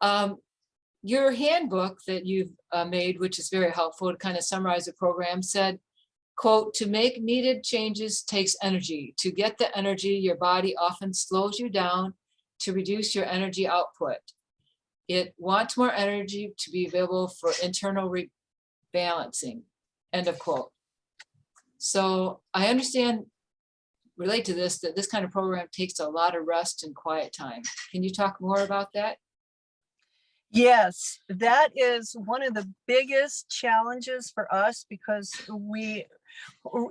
Um, your handbook that you've made, which is very helpful to kind of summarize the program, said, quote, to make needed changes takes energy. To get the energy, your body often slows you down to reduce your energy output. It wants more energy to be available for internal rebalancing, end of quote. So I understand, relate to this, that this kind of program takes a lot of rest and quiet time. Can you talk more about that? Yes, that is one of the biggest challenges for us, because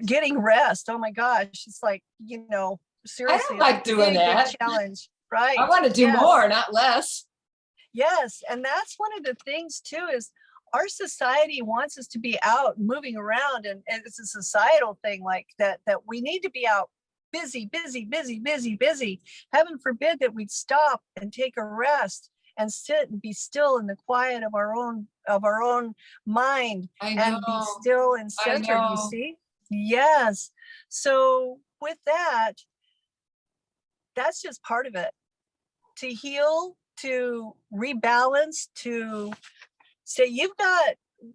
getting rest, oh my gosh, it's like, seriously, I don't like doing that. big challenge, right? I want to do more, not less. Yes, and that's one of the things too, is our society wants us to be out moving around, and it's a societal thing like that we need to be out busy, busy, busy, busy, busy. Heaven forbid that we'd stop and take a rest and sit and be still in the quiet of our own mind and be still and centered, you see? Yes. So with that, that's just part of it. To heal, to rebalance, to say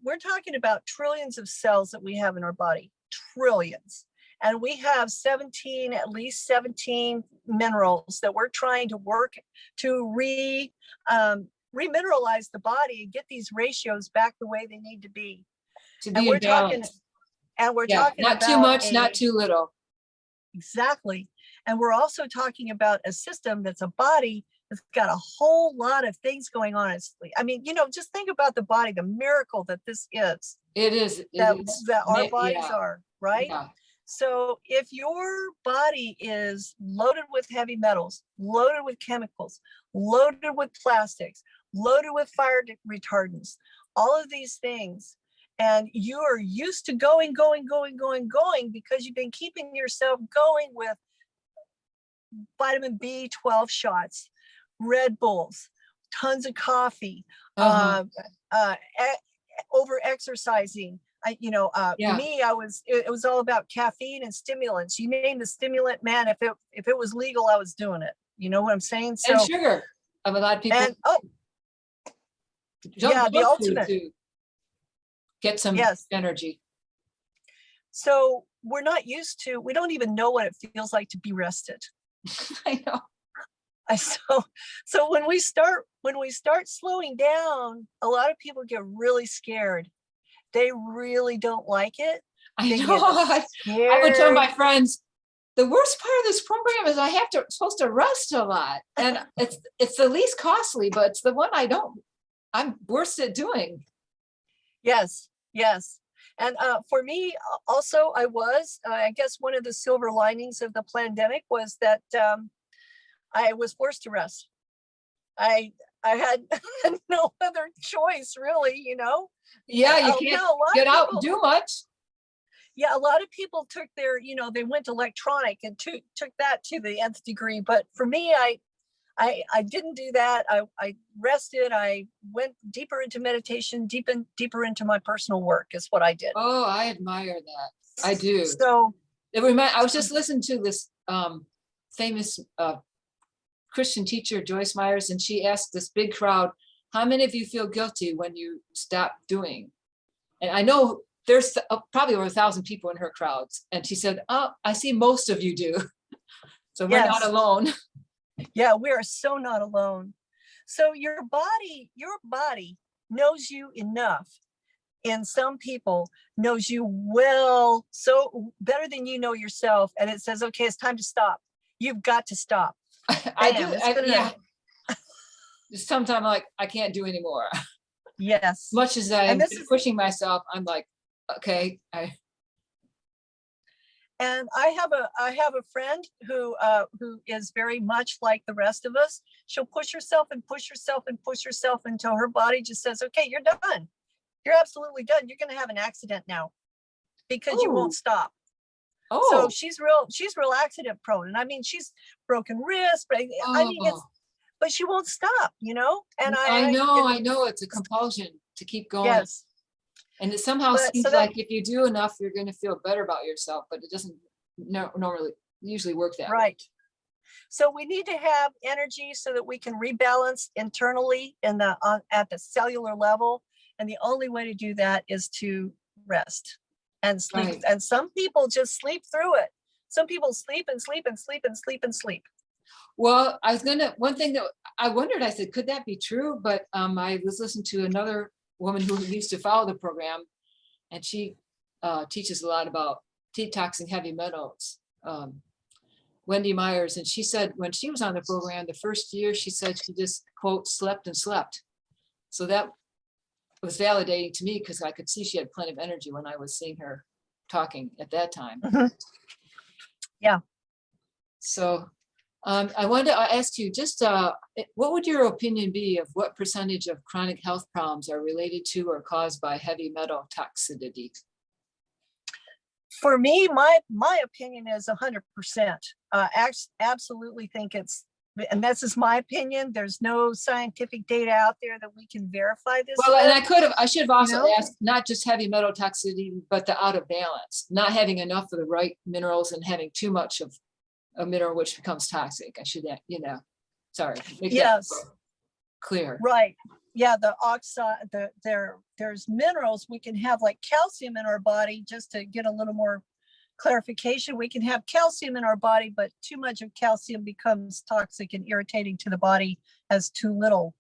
we're talking about trillions of cells that we have in our body, trillions. And we have at least 17 minerals that we're trying to work to remineralize the body and get these ratios back the way they need to be. And we're talking not about too much, not too little. Exactly. And we're also talking about a system that's a body that's got a whole lot of things going on. I mean, just think about the body, the miracle that this is. It is. That our bodies are, right? Yeah. So if your body is loaded with heavy metals, loaded with chemicals, loaded with plastics, loaded with fire retardants, all of these things, and you are used to going because you've been keeping yourself going with vitamin B12 shots, Red Bulls, tons of coffee, over exercising. It was all about caffeine and stimulants. You name the stimulant, man, if it was legal, I was doing it. You know what I'm saying? So, and sugar. A lot of people. And the ultimate to get some energy. So we don't even know what it feels like to be rested. I know. So when we start slowing down, a lot of people get really scared. They really don't like it. I know. I would tell my friends, the worst part of this program is supposed to rest a lot, and it's the least costly, but it's the one I'm worst at doing. Yes. And for me also, I guess one of the silver linings of the pandemic was that I was forced to rest. I had no other choice, really, Yeah, you can't get out and do much. Yeah, a lot of people took they went electronic and took that to the nth degree. But for me, I didn't do that. I rested. I went deeper into meditation, deeper into my personal work is what I did. Oh, I admire that. I do. So I was just listening to this famous Christian teacher, Joyce Myers, and she asked this big crowd, how many of you feel guilty when you stop doing? And I know there's probably over 1,000 people in her crowds. And she said, oh, I see most of you do. So we're not alone. Yeah, we are so not alone. So your body knows you enough. And some people knows you well, so better than you know yourself. And it says, okay, it's time to stop. You've got to stop. I do. Sometimes I'm like, I can't do anymore. Yes. Much as I'm pushing myself, I'm like, okay. And I have a friend who is very much like the rest of us. She'll push herself and push herself and push herself until her body just says, okay, you're done. You're absolutely done. You're going to have an accident now because you won't stop. Oh. So she's real accident prone. And I mean, she's broken wrist, but but she won't stop, And I know it's a compulsion to keep going. Yes. And it somehow seems like if you do enough, you're going to feel better about yourself, but it doesn't normally usually work that way. So we need to have energy so that we can rebalance internally in the at the cellular level. And the only way to do that is to rest and sleep. Right. And some people just sleep through it. Some people sleep and sleep and sleep and sleep and sleep. Well, one thing that I wondered, I said, could that be true? But I was listening to another woman who used to follow the program, and she teaches a lot about detoxing heavy metals, Wendy Myers. And she said when she was on the program, the first year, she said she just, quote, slept and slept. So that was validating to me because I could see she had plenty of energy when I was seeing her talking at that time. Yeah. So I wanted to ask you just what would your opinion be of what percentage of chronic health problems are related to or caused by heavy metal toxicity? For me, my opinion is 100%. Absolutely think it's, and this is my opinion. There's no scientific data out there that we can verify this. Well, and with. I should have also know? asked not just heavy metal toxicity, but the out of balance, not having enough of the right minerals and having too much of a mineral which becomes toxic. I should, sorry, make Yes. that clear. Right. Yeah, the oxide, there's minerals we can have, like calcium in our body. Just to get a little more clarification, we can have calcium in our body, but too much of calcium becomes toxic and irritating to the body as too little.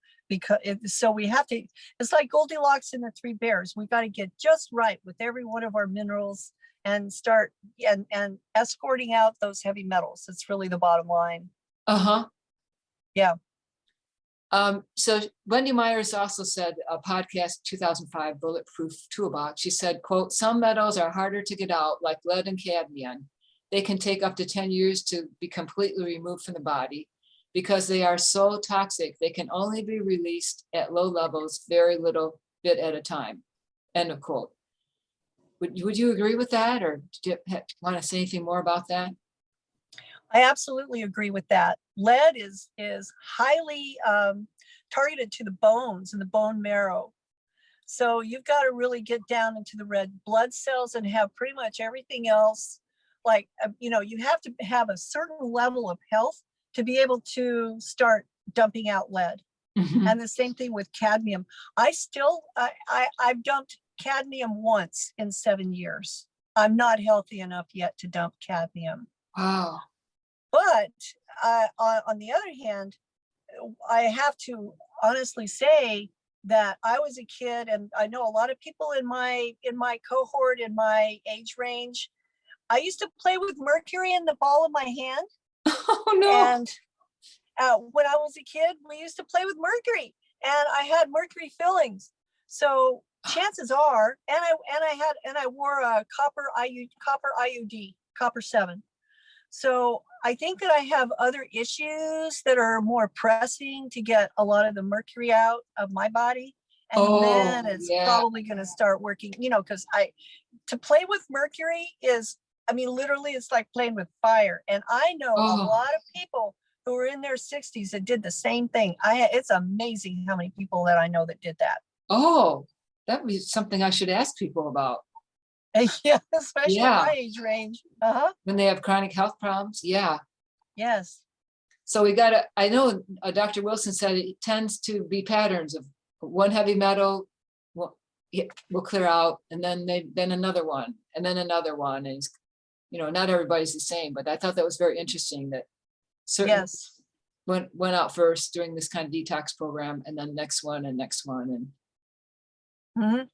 So we have to, it's like Goldilocks and the Three Bears. We got to get just right with every one of our minerals and start and escorting out those heavy metals. It's really the bottom line. Yeah. So Wendy Myers also said, a podcast 2005 Bulletproof Toolbox, she said, quote, some metals are harder to get out, like lead and cadmium. They can take up to 10 years to be completely removed from the body because they are so toxic. They can only be released at low levels, very little bit at a time, end of quote. Would you agree with that, or do you want to say anything more about that? I absolutely agree with that. Lead is highly targeted to the bones and the bone marrow. So you've got to really get down into the red blood cells and have pretty much everything else. Like, you have to have a certain level of health to be able to start dumping out lead. Mm-hmm. And the same thing with cadmium. I've dumped cadmium once in 7 years. I'm not healthy enough yet to dump cadmium. Wow. But on the other hand, I have to honestly say that I was a kid, and I know a lot of people in my cohort, in my age range. I used to play with mercury in the ball of my hand. Oh no! And when I was a kid, we used to play with mercury, and I had mercury fillings. So chances are, and I wore a copper IUD, copper 7. So I think that I have other issues that are more pressing to get a lot of the mercury out of my body. And then it's probably going to start working, because to play with mercury is, literally it's like playing with fire. And I know a lot of people who are in their 60s that did the same thing. It's amazing how many people that I know that did that. Oh, that would be something I should ask people about. Yeah, especially my age range. When they have chronic health problems. Yeah. Yes. So I know Dr. Wilson said it tends to be patterns of one heavy metal will clear out, and then another one, and then another one. And, not everybody's the same, but I thought that was very interesting that certain went out first during this kind of detox program, and then next one and next one. And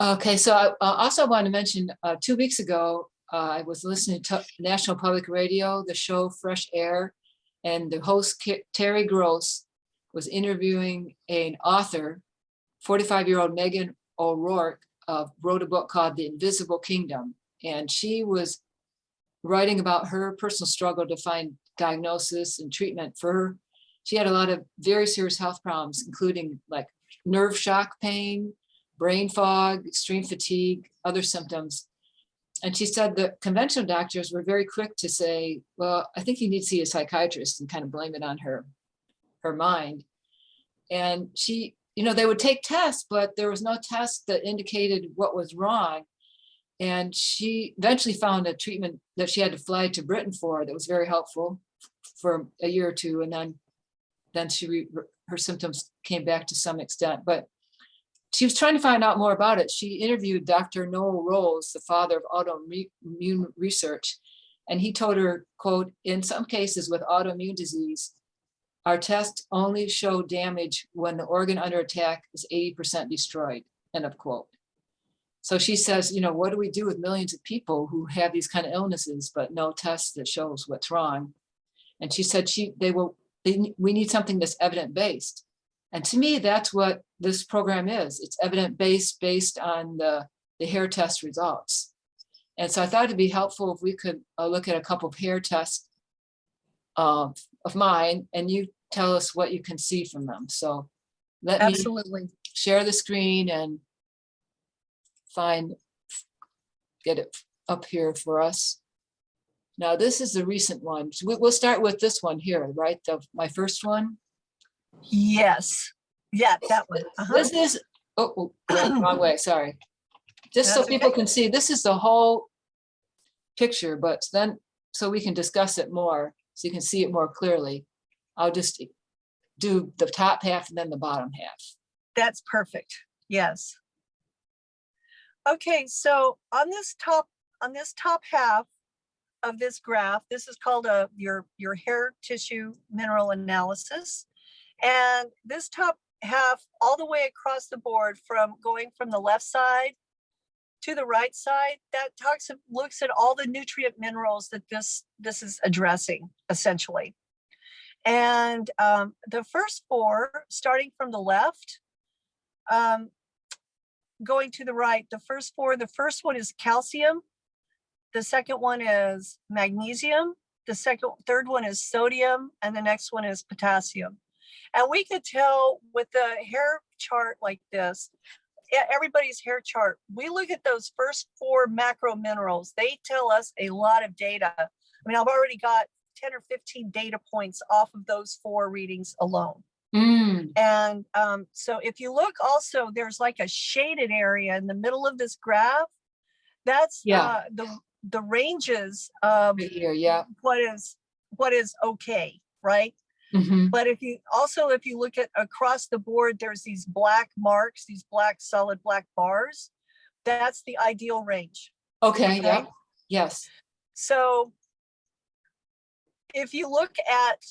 okay, so I also want to mention 2 weeks ago, I was listening to National Public Radio, the show Fresh Air, and the host, Terry Gross, was interviewing an author, 45-year-old Megan O'Rourke, wrote a book called The Invisible Kingdom. And she was writing about her personal struggle to find diagnosis and treatment for her. She had a lot of very serious health problems, including like nerve shock pain, brain fog, extreme fatigue, other symptoms. And she said the conventional doctors were very quick to say, well, I think you need to see a psychiatrist, and kind of blame it on her mind. And she, they would take tests, but there was no test that indicated what was wrong. And she eventually found a treatment that she had to fly to Britain for that was very helpful. for a year or two, and then her symptoms came back to some extent. But she was trying to find out more about it. She interviewed Dr. Noel Rose, the father of autoimmune research, and he told her, quote, "In some cases with autoimmune disease, our tests only show damage when the organ under attack is 80% destroyed," end of quote. So she says, what do we do with millions of people who have these kind of illnesses, but no test that shows what's wrong? And she said we need something that's evidence-based. And to me, that's what this program is. It's evidence-based, based on the hair test results. And so I thought it'd be helpful if we could look at a couple of hair tests of mine, and you tell us what you can see from them. So let Absolutely. me share the screen and get it up here for us. Now, this is the recent one. We'll start with this one here, right? My first one. Yes. Yeah, that one. This is, wrong way, sorry. Just so people can see, this is the whole picture, but then, so we can discuss it more, so you can see it more clearly. I'll just do the top half and then the bottom half. That's perfect. Yes. Okay, so on this top half of this graph, this is called your hair tissue mineral analysis. And this top half all the way across the board, from going from the left side to the right side, that looks at all the nutrient minerals that this is addressing, essentially. And the first four, starting from the left, going to the right, the first one is calcium. The second one is magnesium. The third one is sodium, and the next one is potassium. And we could tell with the hair chart like this, everybody's hair chart, we look at those first four macro minerals. They tell us a lot of data. I mean, I've already got 10 or 15 data points off of those four readings alone. And so if you look also, there's like a shaded area in the middle of this graph. That's the ranges of right here, what is okay, right? But if you look at across the board, there's these black marks, these solid black bars. That's the ideal range. Okay. Yeah. Yes. So if you look at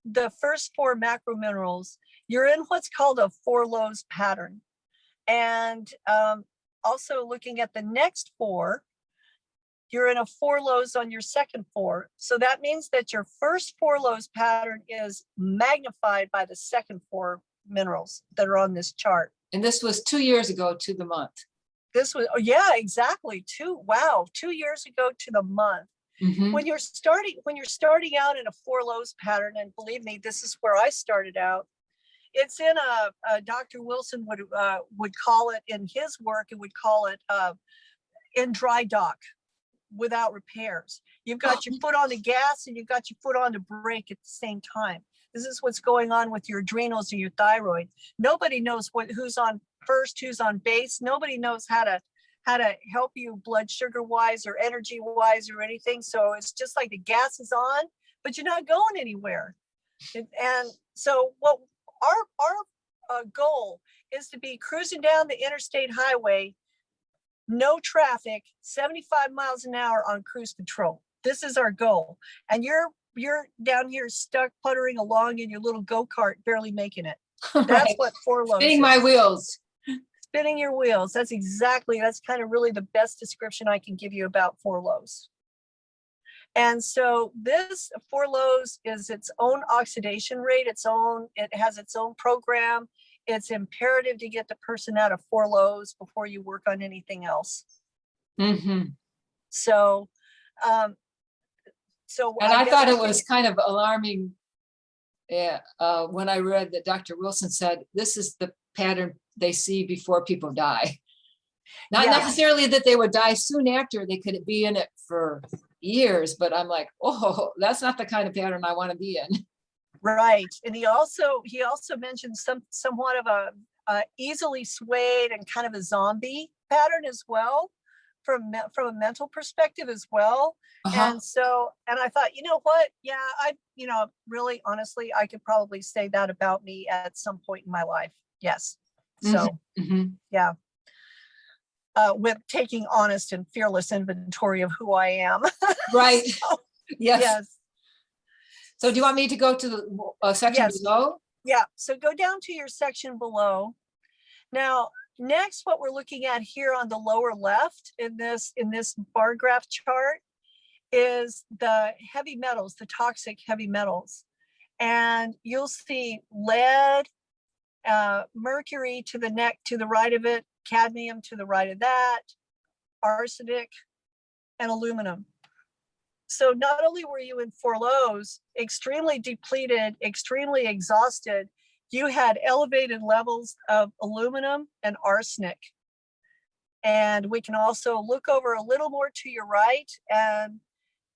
the first four macro minerals, you're in what's called a 4 lows pattern. And also looking at the next four, you're in a 4 lows on your second four. So that means that your first 4 lows pattern is magnified by the second four minerals that are on this chart. And this was 2 years ago to the month. This was, exactly. 2 years ago to the month. When you're starting out in a 4 lows pattern, and believe me, this is where I started out. It's in Dr. Wilson would call it, in his work, it would call it in dry dock, without repairs. You've got your foot on the gas and you've got your foot on the brake at the same time. This is what's going on with your adrenals and your thyroid. Nobody knows who's on first, who's on base. Nobody knows how to help you blood sugar wise or energy wise or anything. So it's just like the gas is on, but you're not going anywhere. And so what our goal is to be cruising down the interstate highway, no traffic, 75 miles an hour on cruise control. This is our goal. And you're down here stuck puttering along in your little go-kart, barely making it. That's what 4 lows Spinning my wheels. Spinning your wheels. That's kind of really the best description I can give you about 4 lows. And so this 4 lows is its own oxidation rate, it has its own program. It's imperative to get the person out of 4 lows before you work on anything else. So, and I thought it was kind of alarming. When I read that Dr. Wilson said, this is the pattern they see before people die. Not necessarily that they would die soon after, they could be in it for years, but I'm like, oh, that's not the kind of pattern I want to be in. Right. And he also mentioned somewhat of a easily swayed and kind of a zombie pattern as well, from a mental perspective as well. Uh-huh. And so, and I thought, you know what? Yeah, really, honestly, I could probably say that about me at some point in my life. Yes. So, yeah. With taking honest and fearless inventory of who I am. Right. So, Yes. yes. So do you want me to go to the section Yes. below? Yeah. So go down to your section below. Now, next, what we're looking at here on the lower left in this bar graph chart is the heavy metals, the toxic heavy metals. And you'll see lead, mercury to the right of it, cadmium to the right of that, arsenic, and aluminum. So not only were you in four lows, extremely depleted, extremely exhausted, you had elevated levels of aluminum and arsenic. And we can also look over a little more to your right, and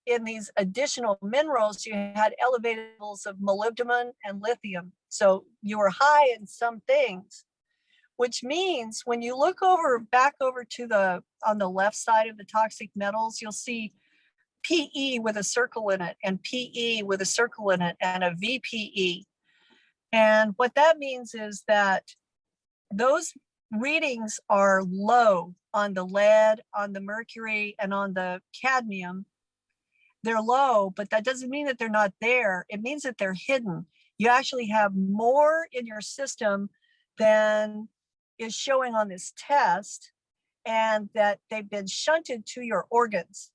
in these additional minerals, you had elevated levels of molybdenum and lithium. So you were high in some things, which means when you look back over to on the left side of the toxic metals, you'll see PE with a circle in it, and PE with a circle in it, and a VPE. And what that means is that those readings are low on the lead, on the mercury, and on the cadmium. They're low, but that doesn't mean that they're not there. It means that they're hidden. You actually have more in your system than is showing on this test, and that they've been shunted to your organs.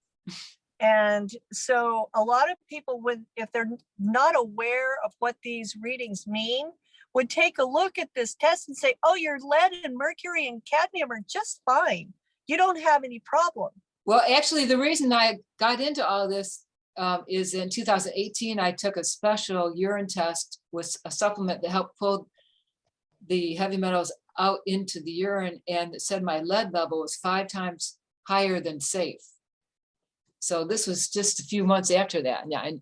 And so a lot of people would, if they're not aware of what these readings mean, would take a look at this test and say, oh, your lead and mercury and cadmium are just fine. You don't have any problem. Well, actually, the reason I got into all this is in 2018, I took a special urine test with a supplement that helped pull the heavy metals out into the urine, and it said my lead level was 5 times higher than safe. So this was just a few months after that. Yeah, and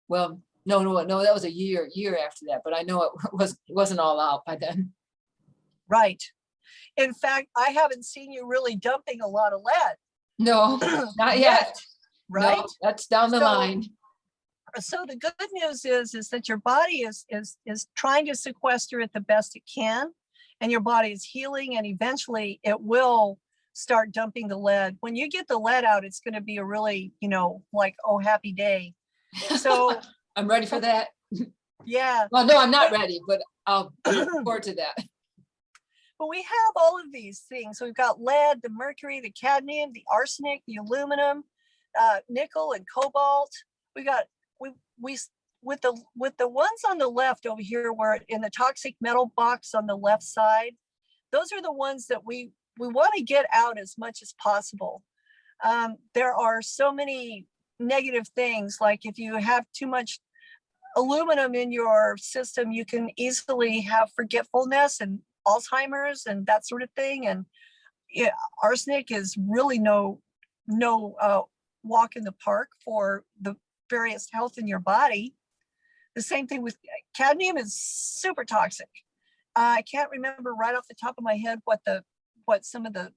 well, no, that was a year after that, but I know it wasn't all out by then. Right. In fact, I haven't seen you really dumping a lot of lead. No, not yet. Right? No, that's down the line. So the good news is that your body is trying to sequester it the best it can, and your body is healing, and eventually it will start dumping the lead. When you get the lead out, it's going to be a really, like, oh, happy day. So I'm ready for that. Yeah. Well, no, I'm not ready, but I'll look forward to that. But we have all of these things. So we've got lead, the mercury, the cadmium, the arsenic, the aluminum, nickel, and cobalt. We with the ones on the left over here, where in the toxic metal box on the left side, those are the ones that we want to get out as much as possible. There are so many negative things, like if you have too much aluminum in your system, you can easily have forgetfulness and Alzheimer's and that sort of thing. And arsenic is really no walk in the park for the various health in your body. The same thing with cadmium, is super toxic. I can't remember right off the top of my head what some of the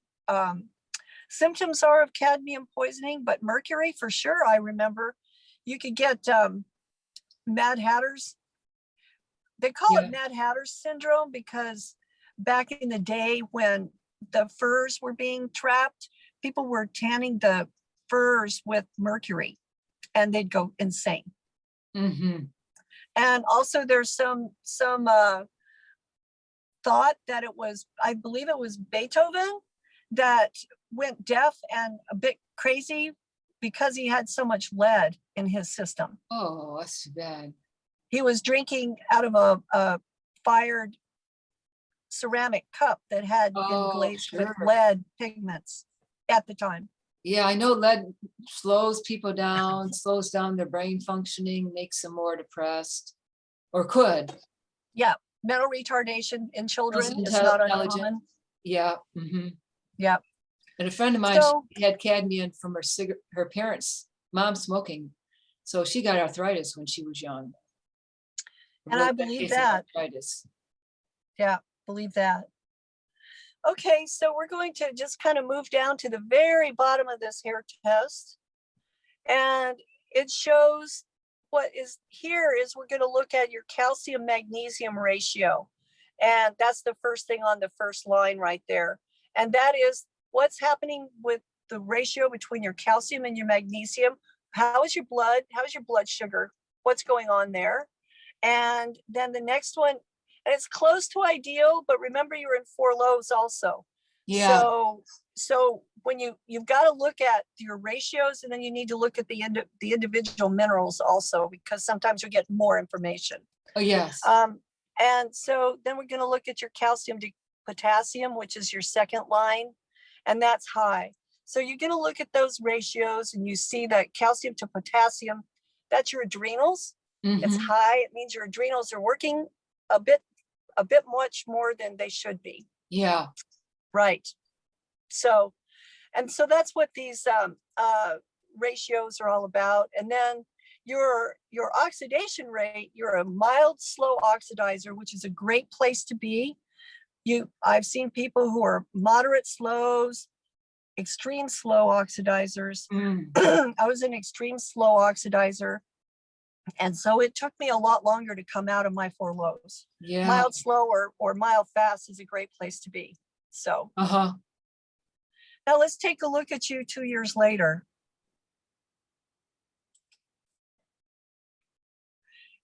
symptoms are of cadmium poisoning, but mercury for sure. I remember you could get Mad Hatter's. They call it Mad Hatter's syndrome because back in the day when the furs were being trapped, people were tanning the furs with mercury and they'd go insane. Mm-hmm. And also there's some thought that it was, I believe it was Beethoven that went deaf and a bit crazy because he had so much lead in his system. Oh, that's too bad. He was drinking out of a fired ceramic cup that had been glazed with lead pigments at the time. Yeah, I know lead slows people down, slows down their brain functioning, makes them more depressed, or could. Yeah, mental retardation in children is not uncommon. Yeah. Mm-hmm. Yeah. And a friend of mine, she had cadmium from her parents' mom smoking. So she got arthritis when she was young. And I believe that. Arthritis. Yeah, believe that. Okay, so we're going to just kind of move down to the very bottom of this hair test. And it shows what is here is we're going to look at your calcium magnesium ratio. And that's the first thing on the first line right there. And that is what's happening with the ratio between your calcium and your magnesium. How is your blood? How is your blood sugar? What's going on there? And then the next one, and it's close to ideal, but remember you're in 4 lows also. Yeah. So when you've got to look at your ratios, and then you need to look at the individual minerals also, because sometimes you get more information. Oh, yes. And so then we're going to look at your calcium to potassium, which is your second line, and that's high. So you're going to look at those ratios, and you see that calcium to potassium, that's your adrenals. It's high. It means your adrenals are working a bit much more than they should be. Yeah. Right. So, and so that's what these ratios are all about. And then your oxidation rate, you're a mild, slow oxidizer, which is a great place to be. I've seen people who are moderate slows, extreme slow oxidizers. I was an extreme slow oxidizer. And so it took me a lot longer to come out of my 4 lows. Yeah. Mild slow or mild fast is a great place to be. So now let's take a look at you 2 years later.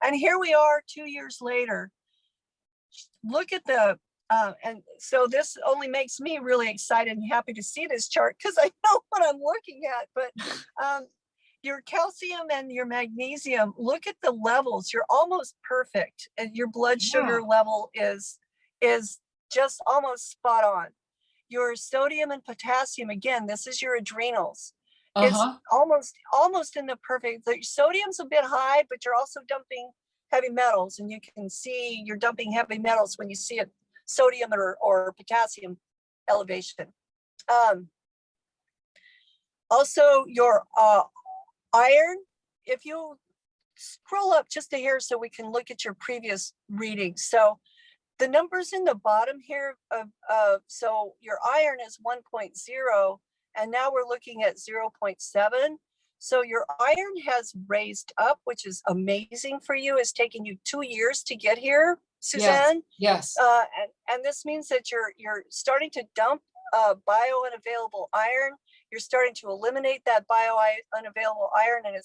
And here we are 2 years later. Look at the, and so this only makes me really excited and happy to see this chart because I know what I'm looking at. But your calcium and your magnesium, look at the levels. You're almost perfect. And your blood sugar level is just almost spot on. Your sodium and potassium, again, this is your adrenals. It's almost in the perfect. The sodium's a bit high, but you're also dumping heavy metals, and you can see you're dumping heavy metals when you see it, sodium or potassium elevation. Also, your iron, if you scroll up just a hair so we can look at your previous readings. So the numbers in the bottom here so your iron is 1.0, and now we're looking at 0.7. So your iron has raised up, which is amazing for you. It's taken you 2 years to get here, Suzanne. Yes. And this means that you're starting to dump bio unavailable iron. You're starting to eliminate that bio unavailable iron, and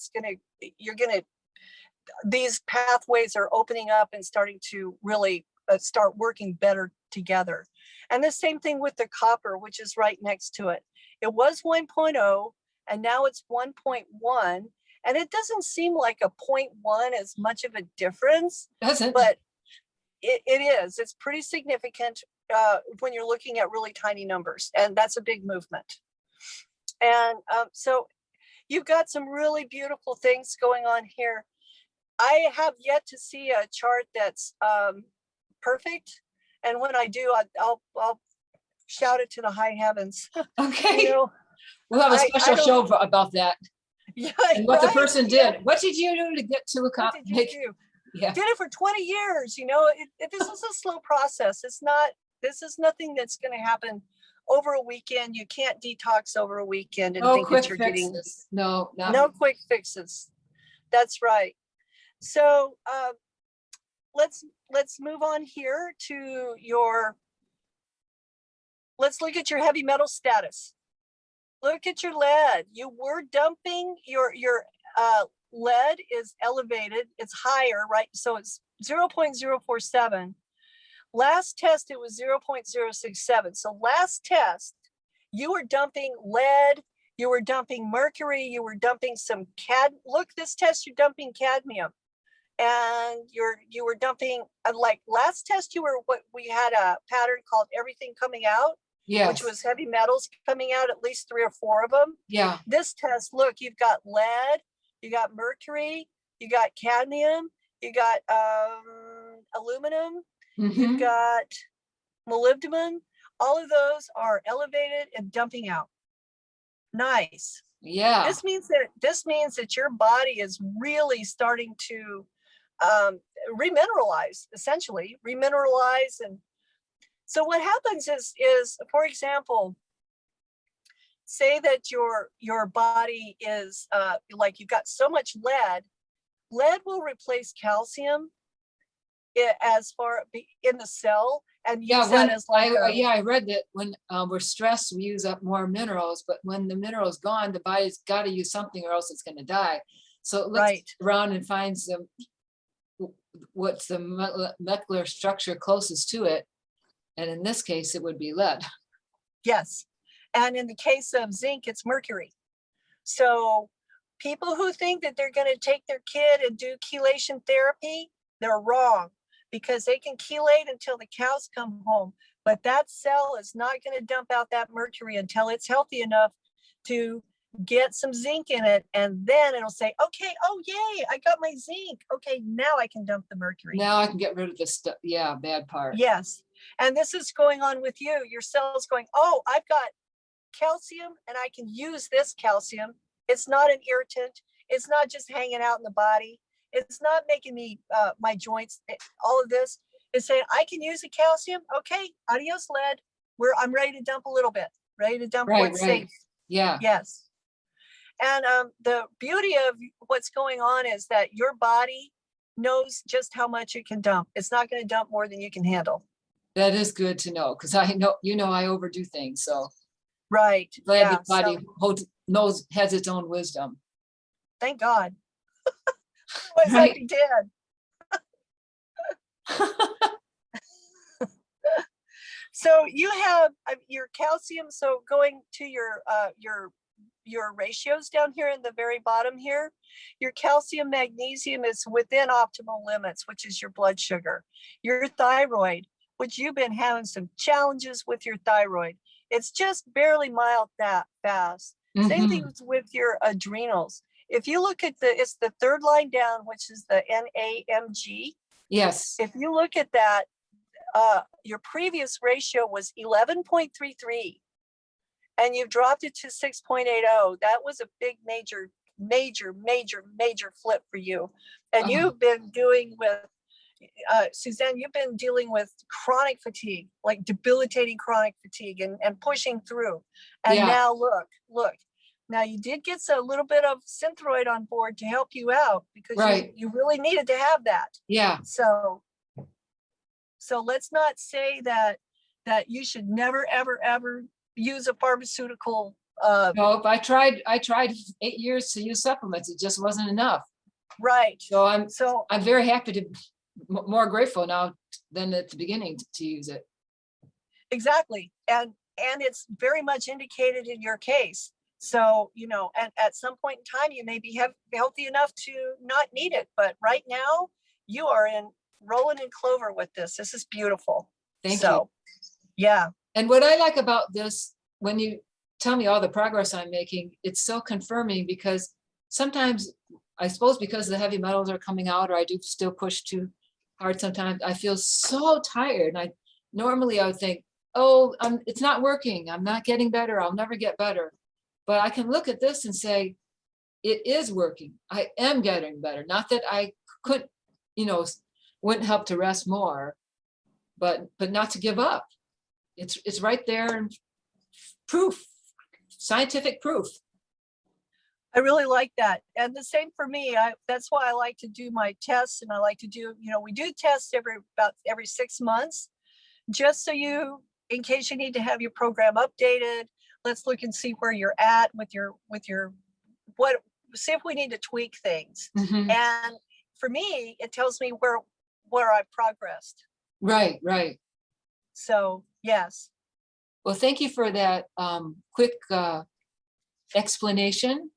these pathways are opening up and starting to really start working better together. And the same thing with the copper, which is right next to it. It was 1.0, and now it's 1.1. And it doesn't seem like a 0.1 as much of a difference. Doesn't. But it is. It's pretty significant when you're looking at really tiny numbers. And that's a big movement. And so you've got some really beautiful things going on here. I have yet to see a chart that's perfect, and when I do, I'll shout it to the high heavens. Okay. You know, we'll have a special show about that. Yeah, and what the person did. What did you do to get to a What did you do? Yeah. Did it for 20 years. You know, this is a slow process. This is nothing that's going to happen over a weekend. You can't detox over a weekend and think that you're getting no quick fixes. That's right. So let's move on here to let's look at your heavy metal status. Look at your lead. You were dumping your lead is elevated. It's higher, right? So it's 0.047. Last test, it was 0.067. So last test, you were dumping lead, you were dumping mercury, you were dumping some look, this test, you're dumping cadmium. And you were dumping, like last test, we had a pattern called everything coming out, which was heavy metals coming out, at least 3 or 4 of them. Yeah. This test, look, you've got lead, you got mercury, you got cadmium, you got aluminum, you've got molybdenum. All of those are elevated and dumping out. Nice. Yeah. This means that your body is really starting to remineralize, essentially remineralize. And So what happens is, for example, say that your body is like you've got so much lead. Lead will replace calcium as far in the cell and Yeah, use that as like I read that when we're stressed, we use up more minerals, but when the mineral is gone, the body's got to use something or else it's going to die. So it looks right. around and finds what's the molecular structure closest to it. And in this case, it would be lead. Yes. And in the case of zinc, it's mercury. So people who think that they're going to take their kid and do chelation therapy, they're wrong, because they can chelate until the cows come home. But that cell is not going to dump out that mercury until it's healthy enough to get some zinc in it. And then it'll say, okay, oh, yay, I got my zinc. Okay, now I can dump the mercury. Now I can get rid of the stuff. Yeah, bad part. Yes. And this is going on with you. Your cell's going, oh, I've got calcium and I can use this calcium. It's not an irritant. It's not just hanging out in the body. It's not making me my joints, all of this is saying I can use the calcium. Okay, adios lead. I'm ready to dump a little bit, ready to dump what's safe. Yeah. Yes. And the beauty of what's going on is that your body knows just how much it can dump. It's not going to dump more than you can handle. That is good to know, because I know, I overdo things. So right. glad Yeah, the body has its own wisdom. Thank God. Otherwise, Right. I'd be dead. So you have your calcium. So going to your ratios down here in the very bottom here, your calcium magnesium is within optimal limits, which is your blood sugar. Your thyroid, which you've been having some challenges with your thyroid, it's just barely mild that fast. Same thing with your adrenals. If you look at it's the third line down, which is the NAMG. Yes. If you look at that, your previous ratio was 11.33 and you've dropped it to 6.80. That was a big, major flip for you. And you've been doing with, Suzanne, you've been dealing with chronic fatigue, like debilitating chronic fatigue and pushing through. And now look, now you did get a little bit of Synthroid on board to help you out because you really needed to have that. Yeah. So let's not say that you should never, ever use a pharmaceutical. No, I tried 8 years to use supplements. It just wasn't enough. Right. So I'm very happy to, more grateful now than at the beginning to use it. Exactly. And it's very much indicated in your case. So, and at some point in time, you may be healthy enough to not need it. But right now, you are rolling in clover with this. This is beautiful. Thank you. Yeah. And what I like about this, when you tell me all the progress I'm making, it's so confirming, because sometimes, I suppose because the heavy metals are coming out, or I do still push too hard sometimes, I feel so tired. And normally I would think, oh, it's not working. I'm not getting better. I'll never get better. But I can look at this and say, it is working. I am getting better. Not that I couldn't, wouldn't help to rest more, but not to give up. It's right there, and proof, scientific proof. I really like that. And the same for me. That's why I like to do my tests, and I like to do, we do tests every 6 months, just so in case you need to have your program updated, let's look and see where you're at with your see if we need to tweak things. And for me, it tells me where I've progressed. Right. So, yes. Well, thank you for that quick explanation.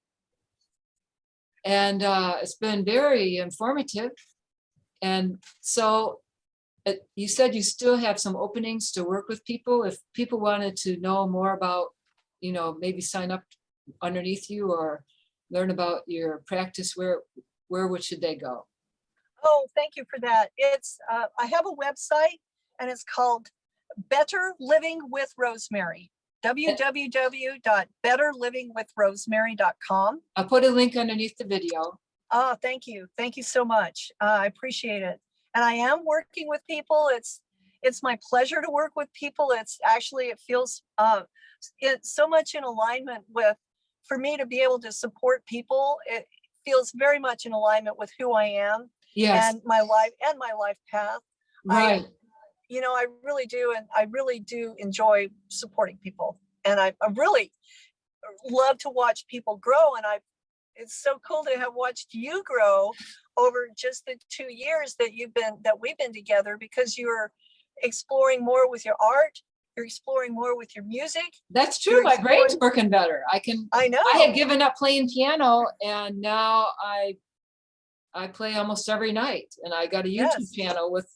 And it's been very informative. And so you said you still have some openings to work with people. If people wanted to know more about, maybe sign up underneath you or learn about your practice, where should they go? Oh, thank you for that. It's I have a website, and it's called Better Living with Rosemary. www.betterlivingwithrosemary.com. I'll put a link underneath the video. Oh, thank you so much. I appreciate it. And I am working with people. It's my pleasure to work with people. It's actually, it feels it's so much in alignment with, for me to be able to support people. It feels very much in alignment with who I am Yes, and my life path. right. I really do. And I really do enjoy supporting people. And I really love to watch people grow. And it's so cool to have watched you grow over just the 2 years that we've been together, because you're exploring more with your art. You're exploring more with your music. That's true. You're My brain's exploring. working better. I I had know. given up playing piano, and now I play almost every night, and I got a YouTube Yes. channel with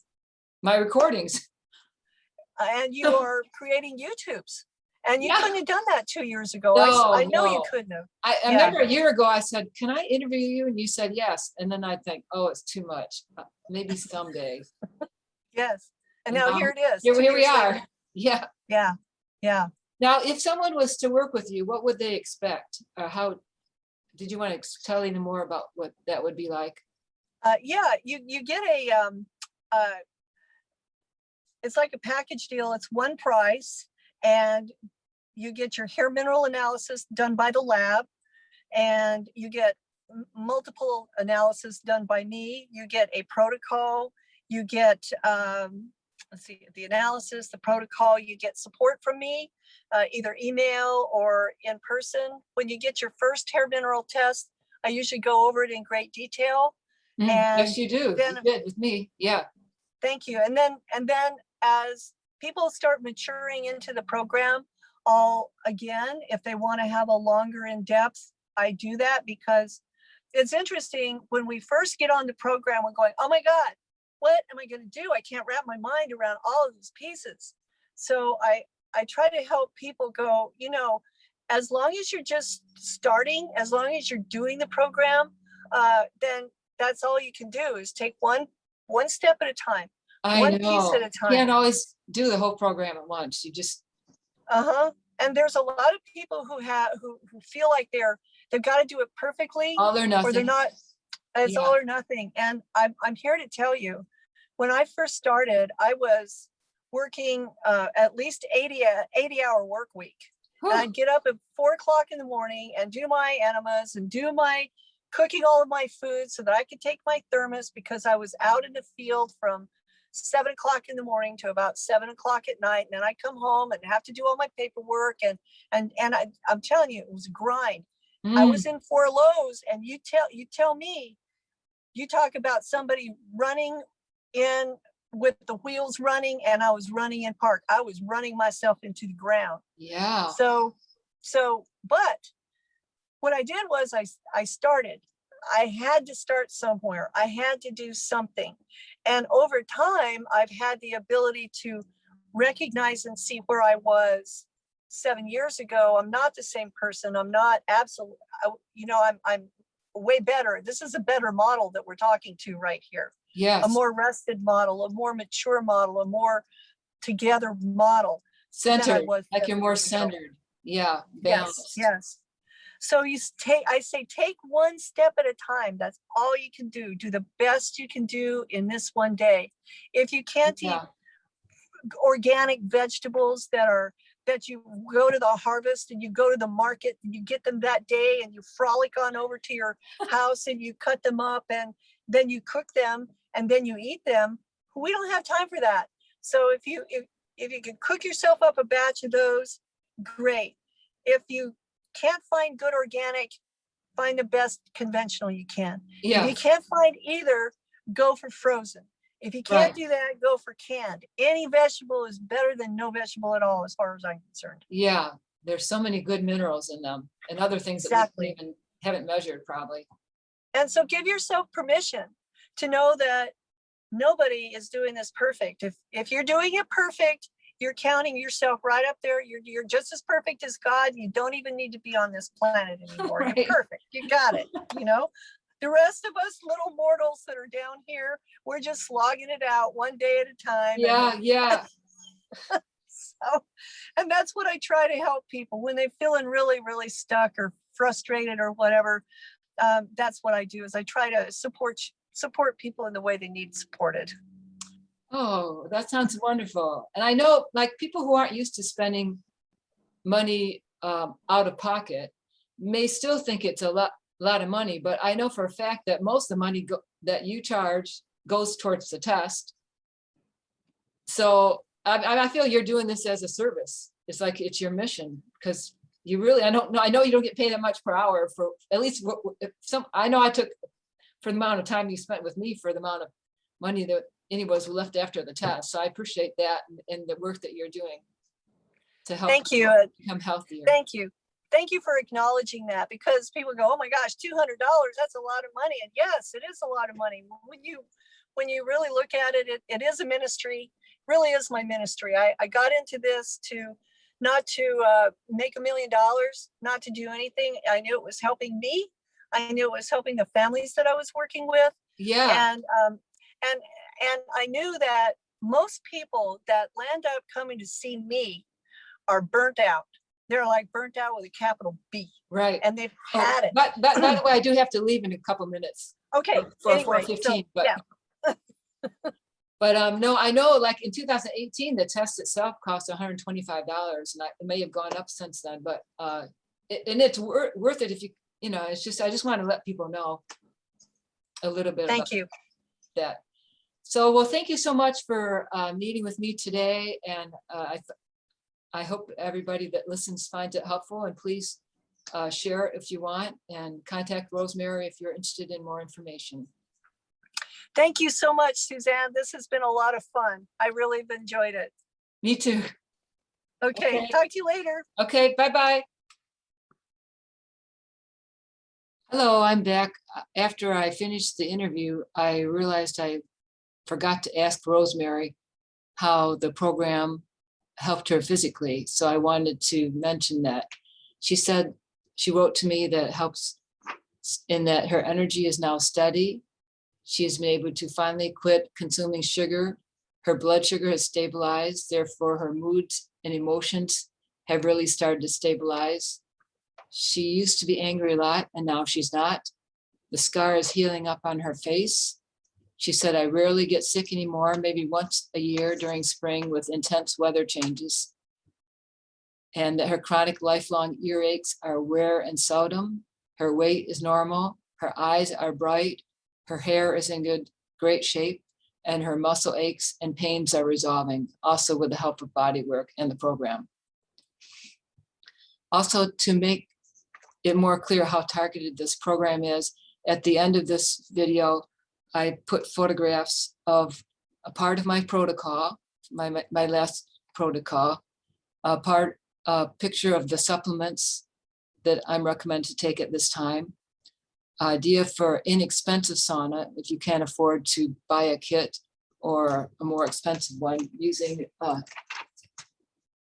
my recordings. And you are creating YouTubes. And you Yeah. couldn't have done that 2 years ago. No, I know you no. couldn't have. I Yeah. remember a year ago, I said, "Can I interview you?" And you said yes. And then I think, oh, it's too much. Maybe someday. Yes. And And now now here it is. here 2 we years are. later. Yeah. Yeah. Yeah. Now, if someone was to work with you, what would they expect? How did you want to tell any more about what that would be like? Yeah. You get uh, it's like a package deal. It's one price, and you get your hair mineral analysis done by the lab, and you get multiple analysis done by me. You get a protocol. You get let's see, the analysis, the protocol. You get support from me, either email or in person. When you get your first hair mineral test, I usually go over it in great detail. Yes, And you do. then You did with me. Yeah. thank you. And then as people start maturing into the program, if they want to have a longer in depth, I do that, because it's interesting when we first get on the program, we're going, oh my God, what am I going to do? I can't wrap my mind around all of these pieces. So I try to help people go, as long as you're just starting, as long as you're doing the program, then that's all you can do, is take one step at a time, I one piece at know. a Can't time. always do the whole program at once. You just, Uh-huh. And there's a lot of people who feel like they've got to do it perfectly, all or or they're nothing. not. It's Yeah. all or nothing. And I'm here to tell you, when I first started, I was working at least 80-hour work week. And Whew. I'd get up at 4 o'clock in the morning and do my enemas and do my cooking all of my food so that I could take my thermos, because I was out in the field from 7 o'clock in the morning to about 7 o'clock at night. And then I come home and have to do all my paperwork. I'm telling you, it was a grind. I Mm, was in Four Lows, and you tell me, you talk about somebody running in with the wheels running, and I was running in park. I was running myself into the ground. yeah. But what I did was I started. I had to start somewhere. I had to do something. And over time, I've had the ability to recognize and see where I was 7 years ago. I'm not the same person. I'm not absolute. I'm way better. This is a better model that we're talking to right here. A Yes. more rested model, a more mature model, a more together model than I Centered, was like 7 you're more years ago. centered. Yeah. Yes, Balanced. yes. So I say, take one step at a time. That's all you can do. Do the best you can do in this one day. If you can't eat Yeah. organic vegetables that you go to the harvest and you go to the market and you get them that day and you frolic on over to your house and you cut them up and then you cook them and then you eat them. We don't have time for that. So if you can cook yourself up a batch of those, great. If you can't find good organic, find the best conventional you can. If Yeah. you can't find either, go for frozen. If you can't Right. do that, go for canned. Any vegetable is better than no vegetable at all, as far as I'm concerned. Yeah. There's so many good minerals in them and other things that Exactly. we even haven't measured probably. And so give yourself permission to know that nobody is doing this perfect. If you're doing it perfect, you're counting yourself right up there. You're just as perfect as God. You don't even need to be on this planet anymore. Right. You're perfect. You got it. The rest of us little mortals that are down here, we're just slogging it out one day at a time. Yeah. Yeah. And that's what I try to help people when they're feeling really, really stuck or frustrated or whatever. That's what I do, is I try to support people in the way they need supported. Oh, that sounds wonderful. And I know like people who aren't used to spending money out of pocket may still think it's a lot of money, but I know for a fact that most of the money that you charge goes towards the test. So I feel you're doing this as a service. It's like it's your mission because you really, I don't know, I know you don't get paid that much per hour for at least I know I took for the amount of time you spent with me for the amount of money that any of us who left after the test. So I appreciate that and the work that you're doing to help Thank you. people become healthier. Thank you. Thank you for acknowledging that, because people go, oh my gosh, $200, that's a lot of money. And yes, it is a lot of money. When you really look at it, it is a ministry, really is my ministry. I got into this not to make $1 million, not to do anything. I knew it was helping me. I knew it was helping the families that I was working with. Yeah. And I knew that most people that land up coming to see me are burnt out. They're like burnt out with a capital B. Right. And they've had it. But by the way, I do have to leave in a couple minutes. Okay. For Anyway, 4:15, so, but yeah. but no, I know like in 2018, the test itself cost $125, and it may have gone up since then, but and it's worth it if you know, it's just, I just want to let people know a little bit Thank about you. that. So, well, thank you so much for meeting with me today. And I hope everybody that listens finds it helpful, and please share it if you want, and contact Rosemary if you're interested in more information. Thank you so much, Suzanne. This has been a lot of fun. I really have enjoyed it. Me too. Okay. Talk to you later. Okay, bye-bye. Hello, I'm back. After I finished the interview, I realized I forgot to ask Rosemary how the program helped her physically. So I wanted to mention that. She said, she wrote to me that it helps in that her energy is now steady. She has been able to finally quit consuming sugar. Her blood sugar has stabilized. Therefore, her moods and emotions have really started to stabilize. She used to be angry a lot, and now she's not. The scar is healing up on her face. She said, I rarely get sick anymore, maybe once a year during spring with intense weather changes. And that her chronic lifelong earaches are rare and seldom. Her weight is normal. Her eyes are bright. Her hair is in great shape. And her muscle aches and pains are resolving, also with the help of body work and the program. Also, to make it more clear how targeted this program is, at the end of this video, I put photographs of a part of my protocol, my last protocol, a picture of the supplements that I'm recommended to take at this time, idea for inexpensive sauna, if you can't afford to buy a kit or a more expensive one, using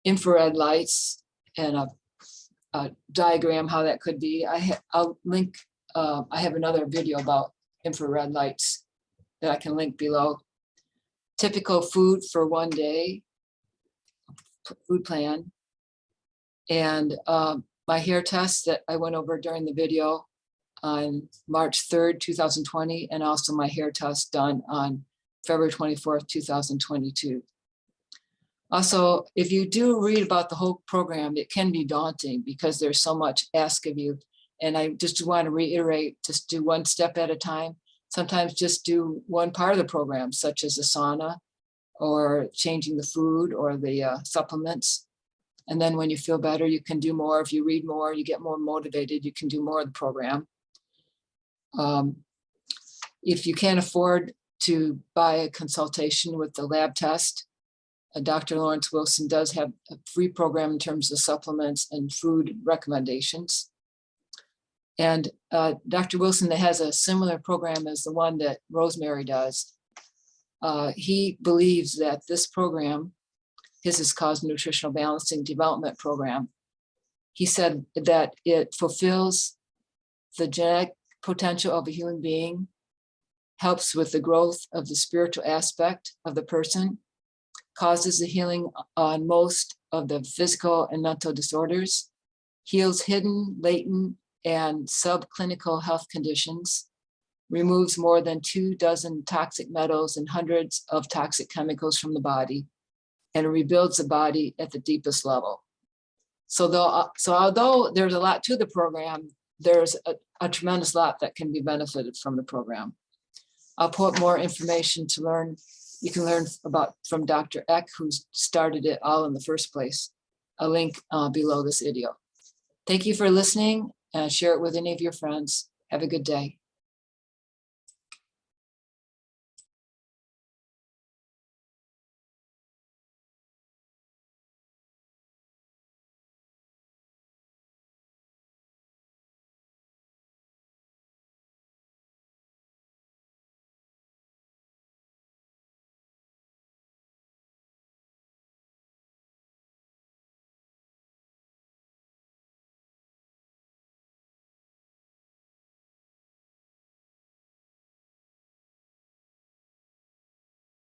infrared lights, and a diagram how that could be. I'll link, I have another video about infrared lights that I can link below. Typical food for one day, food plan, and my hair test that I went over during the video on March 3rd, 2020, and also my hair test done on February 24th, 2022. Also, if you do read about the whole program, it can be daunting because there's so much asked of you. And I just want to reiterate, just do one step at a time. Sometimes just do one part of the program, such as a sauna or changing the food or the supplements. And then when you feel better, you can do more. If you read more, you get more motivated, you can do more of the program. If you can't afford to buy a consultation with the lab test, Dr. Lawrence Wilson does have a free program in terms of supplements and food recommendations. And Dr. Wilson has a similar program as the one that Rosemary does. He believes that this program, his is called Nutritional Balancing Development Program. He said that it fulfills the genetic potential of a human being, helps with the growth of the spiritual aspect of the person, causes the healing on most of the physical and mental disorders, heals hidden, latent, and subclinical health conditions, removes more than 24 toxic metals and hundreds of toxic chemicals from the body, and rebuilds the body at the deepest level. So although there's a lot to the program, there's a tremendous lot that can be benefited from the program. I'll put more information to learn. You can learn about from Dr. Eck, who started it all in the first place. A link below this video. Thank you for listening, and share it with any of your friends. Have a good day.